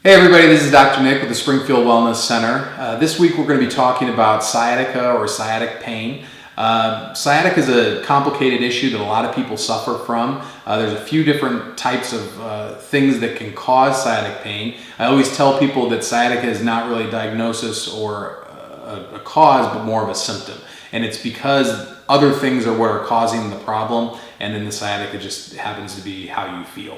Hey everybody, this is Dr. Nick with the Springfield Wellness Center. This week we're going to be talking about sciatica or sciatic pain. Sciatic is a complicated issue that a lot of people suffer from. There's a few different types of things that can cause sciatic pain. I always tell people that sciatica is not really a diagnosis or a cause, but more of a symptom. And it's because other things are what are causing the problem, and then the sciatica just happens to be how you feel.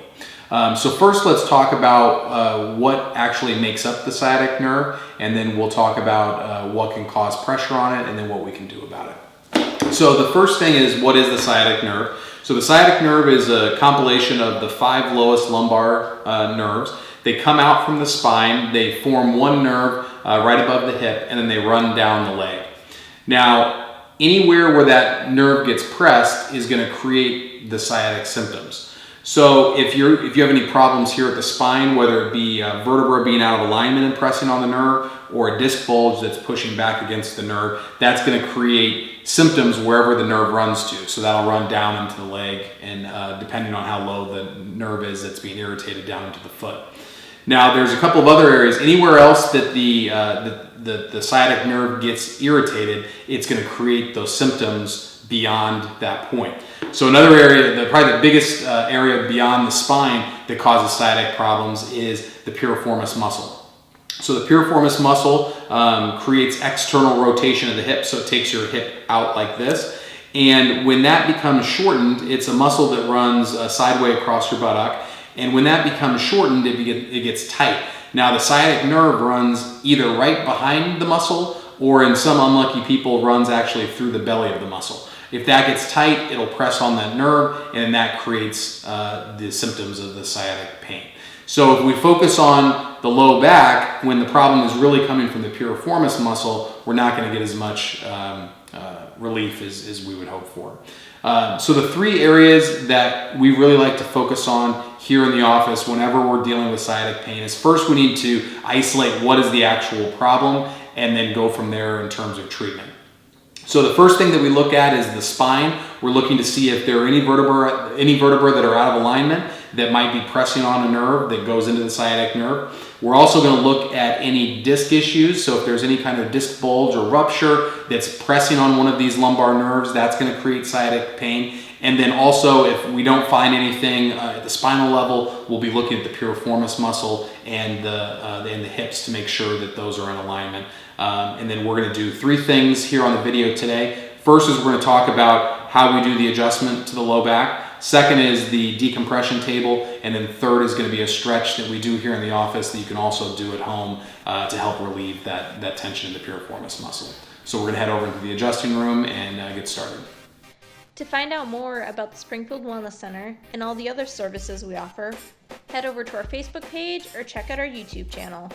So first let's talk about what actually makes up the sciatic nerve, and then we'll talk about what can cause pressure on it and then what we can do about it. So the first thing is, what is the sciatic nerve? So the sciatic nerve is a compilation of the 5 lowest lumbar nerves. They come out from the spine, they form one nerve right above the hip, and then they run down the leg. Now, anywhere where that nerve gets pressed is going to create the sciatic symptoms. So if you have any problems here at the spine, whether it be a vertebra being out of alignment and pressing on the nerve, or a disc bulge that's pushing back against the nerve, that's going to create symptoms wherever the nerve runs to. So that'll run down into the leg, and depending on how low the nerve is that's being irritated, down into the foot. Now there's a couple of other areas. Anywhere else that the sciatic nerve gets irritated, it's going to create those symptoms beyond that point. So another area, probably the biggest area beyond the spine that causes sciatic problems is the piriformis muscle. So the piriformis muscle creates external rotation of the hip, so it takes your hip out like this. And when that becomes shortened, it's a muscle that runs sideways across your buttock. And when that becomes shortened, it gets tight. Now the sciatic nerve runs either right behind the muscle, or in some unlucky people runs actually through the belly of the muscle. If that gets tight, it'll press on that nerve, and that creates the symptoms of the sciatic pain. So if we focus on the low back, when the problem is really coming from the piriformis muscle, we're not going to get as much relief as we would hope for. So the 3 areas that we really like to focus on here in the office whenever we're dealing with sciatic pain is, first we need to isolate what is the actual problem, and then go from there in terms of treatment. So the first thing that we look at is the spine. We're looking to see if there are any vertebrae that are out of alignment that might be pressing on a nerve that goes into the sciatic nerve. We're also going to look at any disc issues. So if there's any kind of disc bulge or rupture that's pressing on one of these lumbar nerves, that's going to create sciatic pain. And then also, if we don't find anything at the spinal level, we'll be looking at the piriformis muscle and the hips to make sure that those are in alignment. And then we're going to do 3 things here on the video today. First is we're going to talk about how we do the adjustment to the low back. Second is the decompression table. And then third is going to be a stretch that we do here in the office that you can also do at home to help relieve that tension in the piriformis muscle. So we're going to head over into the adjusting room and get started. To find out more about the Springfield Wellness Center and all the other services we offer, head over to our Facebook page or check out our YouTube channel.